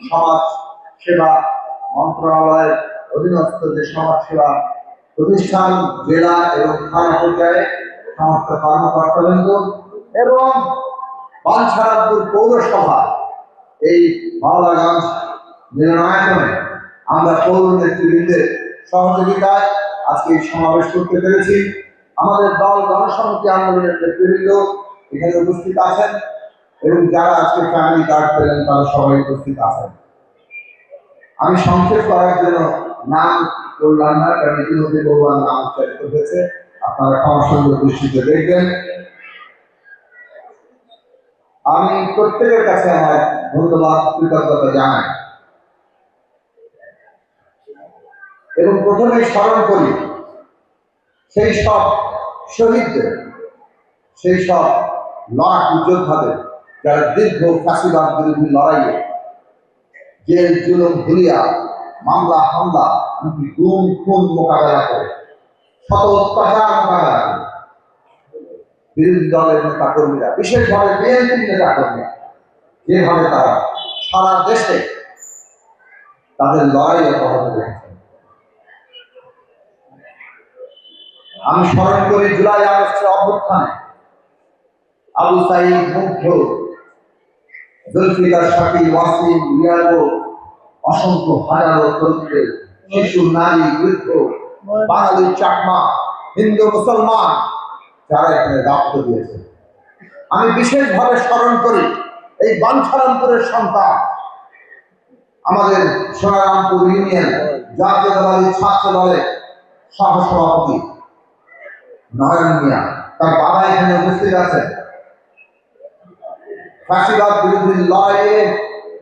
সমাজ সেবা মন্ত্রণালয়ের অধীনস্থ যে সমাজ সেবা প্রতিষ্ঠান জেলা এবং থানা পর্যায়ে সমস্ত কর্মকর্তাবৃন্দ এবং বাঞ্ছারামপুর পৌরসভা এই মাওলাগঞ্জ মিলনায়তনে আমরা পৌর নেতৃবৃন্দের সহযোগিতায় আজকে এই সমাবেশ করতে পেরেছি। আমাদের দল জনসংহতি আন্দোলনের নেতৃবৃন্দ এখানে উপস্থিত আছেন এবং যারা আজকে ফ্যামিলি কার্ড পেলেন তারা সবাই উপস্থিত আছেন। আমি সংক্ষেপ করার জন্য নাম বললাম না, কারণ ইতিমধ্যে বহুবার নাম উচ্চারিত হয়েছে, আপনারা ক্ষমাসুন্দর দৃষ্টিতে দেখবেন। আমি প্রত্যেকের কাছে আমার ধন্যবাদ কৃতজ্ঞতা জানাই এবং প্রথমে স্মরণ করি সেই সব শহীদদের, সেই সব লড়াকু যোদ্ধাদের যারা দীর্ঘ ফাঁসিবাদ বিরোধী লড়াইয়ে জেল জুলুম ভুলিয়া মামলা হামলা এমনকি গুম খুন মোকাবেলা করে শত অত্যাচার মোকাবেলা করে বিরোধী দলের নেতা কর্মীরা, বিশেষভাবে বিএনপির নেতা কর্মীরা যেভাবে তারা সারা দেশে তাদের লড়াই অব্যাহত রেখেছেন। আমি স্মরণ করি জুলাই আগস্টের অভ্যুত্থানে আবু সাইদ, মুগ্ধ, জুলফিকার, শাকিল, ওয়াসিম, রিয়াজও, অসংখ্য হাজারো তরুণদের, শিশু, নারী, বৃদ্ধ, বাঙালি, চাকমা, হিন্দু, মুসলমান যারা এখানে রক্ত দিয়েছে। আমি বিশেষভাবে স্মরণ করি এই বাঞ্ছারামপুরের সন্তান, আমাদের সোনারামপুর ইউনিয়ন জাতীয়তাবাদী ছাত্র দলের সহসভাপতি নয়ন মিয়া, তার বাবা এখানে উপস্থিত আছেন। ফাঁসিবাদ বিরোধী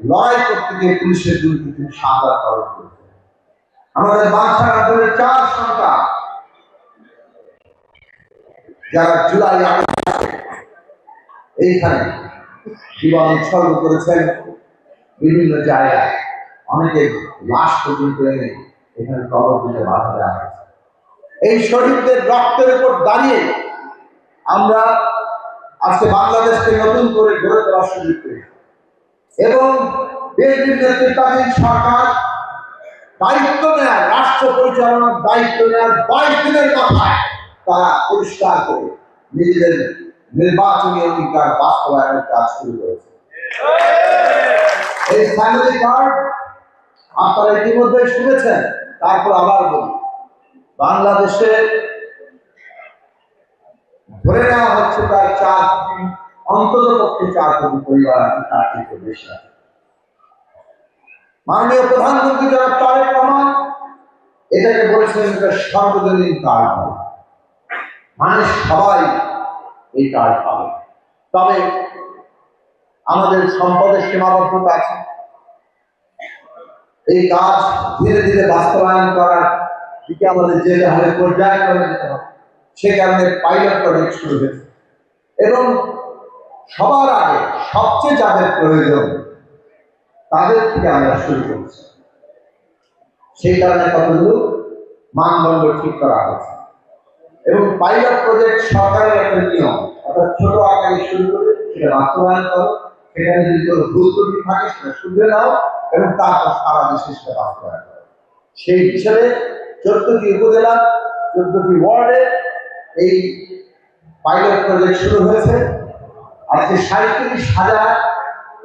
লড়াই করতে গিয়ে পুলিশের বিরুদ্ধে তিনি শাহাদাত বরণ করেছেন। আমাদের বাঞ্ছারামপুরের 4 সন্তান যারা জুলাই আগস্টে এইখানে জীবন উৎসর্গ করেছেন, বিভিন্ন জায়গায় অনেকে লাশ পর্যন্ত এনে এখানে কবর দিতে বাধা দেওয়া হয়েছে। এই শহীদদের রক্তের উপর দাঁড়িয়ে আমরা আজকে বাংলাদেশকে নতুন করে গড়ে তোলার সুযোগ পেয়েছি এবং বিএনপির নেতৃত্বাধীন সরকার দায়িত্ব নেওয়ার, রাষ্ট্র পরিচালনার দায়িত্ব নেওয়ার 22 দিনের মাথায় তারা পরিষ্কার করে নিজেদের নির্বাচনী অঙ্গীকার বাস্তবায়নের কাজ শুরু করেছে। এই ফ্যামিলি কার্ড আপনারা ইতিমধ্যে শুনেছেন, তারপর আবার বলি, বাংলাদেশে ধরে নেওয়া হচ্ছে প্রায় 4 কোটি, অন্তত পক্ষে 4 কোটি পরিবার আছে, তার থেকে বেশি আছে। মাননীয় প্রধানমন্ত্রী জনাব তারেক রহমান এটাকে বলেছিলেন এটা সর্বজনীন কার্ড হবে, মানে সবাই এই কার্ড পাবে। তবে আমাদের সম্পদের সীমাবদ্ধতা আছে, এই কাজ ধীরে ধীরে বাস্তবায়ন করার দিকে আমাদের যেতে হবে, পর্যায়ক্রমে যেতে হবে। সে কারণে পাইলট প্রজেক্ট শুরু হয়েছে এবং সবার আগে সবচেয়ে যাদের প্রয়োজন তাদের থেকে আমরা শুরু করছি। সেই কারণে কতগুলো মানদণ্ড ঠিক করা হয়েছে এবং পাইলট প্রজেক্ট সরকারের একটা নিয়ম, অর্থাৎ ছোট আকারে শুরু করে সেটা বাস্তবায়ন করো, সেখানে যদি কোনো ভুল ত্রুটি থাকে সেটা শুধরে নাও এবং তারপর সারা দেশে সেটা বাস্তবায়ন করো। সেই হিসেবে 14টি উপজেলা, 14টি ওয়ার্ডে এই পাইলট প্রজেক্ট শুরু হয়েছে। আজকে 37,000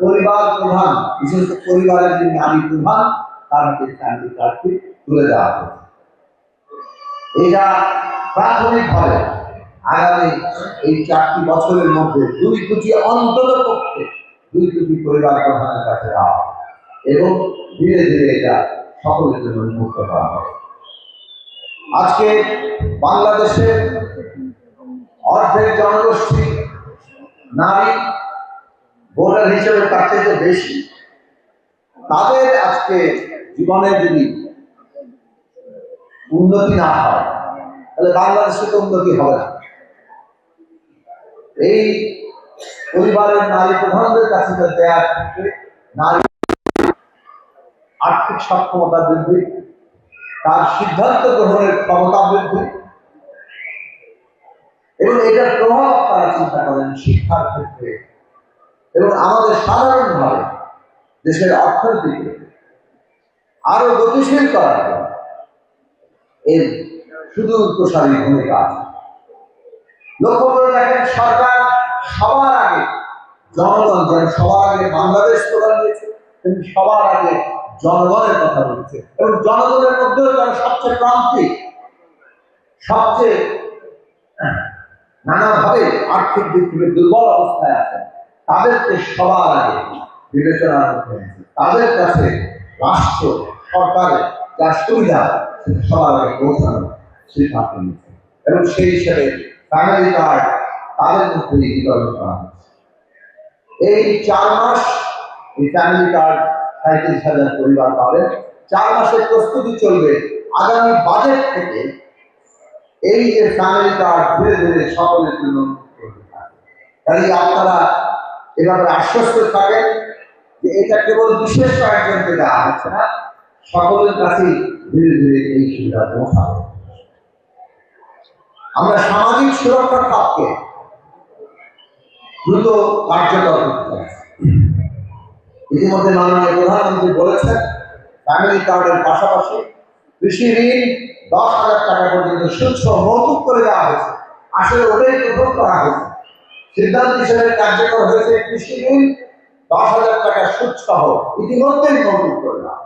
পরিবার প্রধান, বিশেষ করে পরিবারের যে নারী প্রধান, তাদেরকে ফ্যামিলি কার্ডটি তুলে দেওয়া হয়েছে। এটা প্রাথমিকভাবে আগামী এই 4টি বছরের মধ্যে 2 কোটি, অন্তত পক্ষে 2 কোটি পরিবার প্রধানের কাছে দেওয়া হবে এবং ধীরে ধীরে এটা সকলের জন্য উন্মুক্ত করা হবে। আজকে বাংলাদেশের অর্ধেক জনগোষ্ঠী নারী ভোটার হিসেবে তার থেকে বেশি। তাদের আজকে জীবনে যদি উন্নতি না হয় তাহলে বাংলাদেশে তো উন্নতি হবে না। এই পরিবারের নারী প্রধানদের কাছে দেওয়ার ক্ষেত্রে নারী আর্থিক সক্ষমতা বৃদ্ধি, তার সিদ্ধান্ত গ্রহণের ক্ষমতা বৃদ্ধি এবং এটার প্রভাব তারা চিন্তা করেন শিক্ষার ক্ষেত্রে এবং আমাদের সাধারণভাবে দেশের অর্থনীতিকে আরো গতিশীল করার জন্য এর সুদূর প্রসারী ভূমিকা আছে। লক্ষ্য করে দেখেন, সরকার সবার আগে জনগণ, যেন সবার আগে বাংলাদেশ প্রধান দিয়েছে, কিন্তু সবার আগে জনগণের কথা বলেছে, এবং জনগণের মধ্যেও যারা সবচেয়ে প্রান্তিক, সবচেয়ে নানাভাবে আর্থিক দিক থেকে দুর্বল অবস্থায় আছে, তাদেরকে সবার আগে বিবেচনার মধ্যে তাদের কাছে রাষ্ট্র সরকারের যা সুবিধা সেটা সবার আগে পৌঁছানোর সিদ্ধান্ত নিয়েছে, এবং সেই হিসেবে ফ্যামিলি কার্ড তাদের মধ্যে বিতরণ করা হয়েছে। এই 4 মাস এই ফ্যামিলি কার্ড 37,000 পরিবার পাবে। 4 মাসের প্রস্তুতি চলবে। আগামী বাজেট থেকে এই যে ফ্যামিলি কার্ড ধীরে ধীরে সকলের জন্য তাই আপনারা এভাবে আশ্বস্ত থাকেন যে এটা কেবল বিশেষ কয়েকজনকে দেওয়া হচ্ছে না, সকলের কাছেই ধীরে ধীরে এই সুবিধা পৌঁছাবে। আমরা সামাজিক সুরক্ষা খাতকে দ্রুত কার্যকর করতে চাই। ইতিমধ্যে মাননীয় প্রধানমন্ত্রী বলেছেন, ফ্যামিলি কার্ডের পাশাপাশি কৃষি ঋণ 10,000 টাকা পর্যন্ত সুদ সহ মৌকুব করে দেওয়া হয়েছে। আসলে ওটাই প্রথম করা হয়েছে। সিদ্ধান্ত হিসেবে কার্যকর হয়েছে কৃষি ঋণ 10,000 টাকা সুদ সহ ইতিমধ্যেই মৌকুব করে দেওয়া,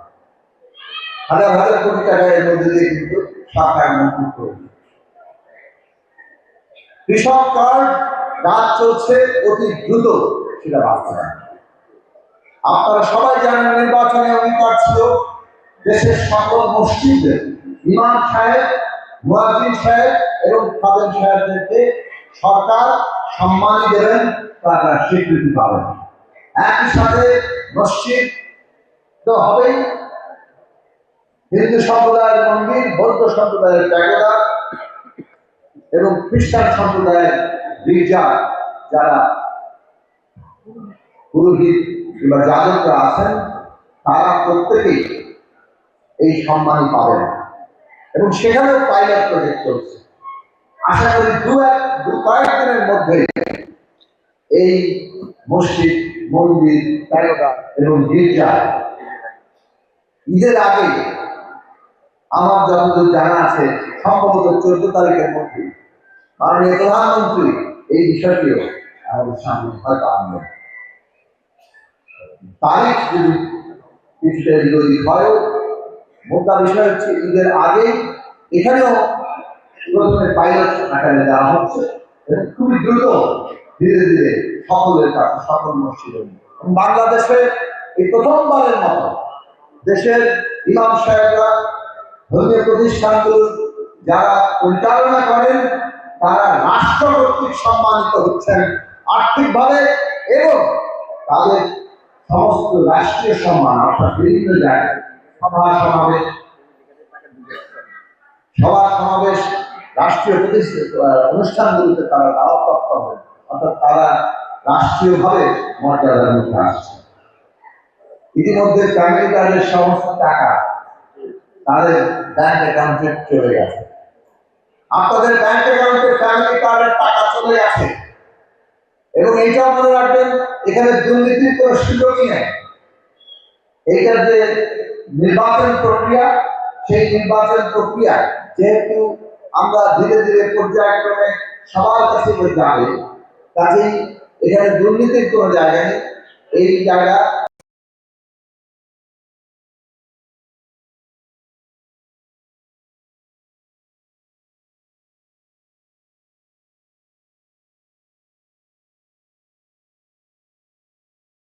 হাজার হাজার কোটি টাকা এর মধ্যে দিয়ে কিন্তু সরকার মৌকুব করে। কৃষক কার্ড কাজ চলছে অতি দ্রুত সেটা বাস্তবায়ন। আপনারা সবাই জানেন, নির্বাচনে অঙ্গীকার ছিল দেশের সকল মসজিদে ইমাম সাহেব, মুয়াজ্জিন সাহেব এবং খাদেম সাহেবদেরকে সরকার সম্মানী দেবেন, তারা স্বীকৃতি পাবেন। একই সাথে মসজিদ তো হবেই, হিন্দু সম্প্রদায়ের মন্দির, বৌদ্ধ সম্প্রদায়ের প্যাগোডা এবং খ্রিস্টান সম্প্রদায়ের গির্জা যারা পুরোহিত কিংবা যাজকরা আছেন, তারা প্রত্যেকেই এই সম্মানই পাবেন, এবং সেখানেও পাইলট প্রজেক্ট চলছে। আশা করি কয়েকদিনের মধ্যে এই মসজিদ, মন্দির, প্যাগোডা এবং গির্জা ঈদের আগে, আমার যতদূর জানা আছে সম্ভবত 14 তারিখের মধ্যে মাননীয় প্রধানমন্ত্রী এই বিষয়টিও আমাদের সামনে হয়তো আনবেন। তারিখ যদি কিছুটা বিরোধী হয়, মোদ্দা বিষয় হচ্ছে ঈদের আগে এখানেও প্রথমে পাইলট আকারে দেওয়া হচ্ছে, এবং খুবই দ্রুত ধীরে ধীরে সকলের কাছে, সকল মসজিদে। বাংলাদেশে এই প্রথমবারের মতো দেশের ইমাম সাহেবরা, ধর্মীয় প্রতিষ্ঠানগুলো যারা পরিচালনা করেন, তারা রাষ্ট্র কর্তৃক সম্মানিত হচ্ছেন আর্থিকভাবে, এবং তাদের সমস্ত রাষ্ট্রীয় সম্মান, অর্থাৎ বিভিন্ন জায়গায় সভা সমাবেশ, রাষ্ট্রীয় অনুষ্ঠানগুলিতে তারা দাওয়াতপ্রাপ্ত হবে, অর্থাৎ তারা রাষ্ট্রীয়ভাবে মর্যাদার মধ্যে আসছে। ইতিমধ্যে ফ্যামিলি কার্ডের সমস্ত টাকা তাদের ব্যাংক অ্যাকাউন্টে চলে গেছে। আপনাদের ব্যাংক অ্যাকাউন্টে ফ্যামিলি কার্ডের টাকা চলে গেছে, এবং এইটাও মনে রাখবেন, এখানে দুর্নীতির কোনো সুযোগই নেই। এইটার যে নির্বাচন প্রক্রিয়া, সেই নির্বাচন প্রক্রিয়া যেহেতু আমরা ধীরে ধীরে পর্যায়ক্রমে সবার কাছে যাবে, কাজেই এখানে দুর্নীতির কোনো জায়গা নেই। এই জায়গা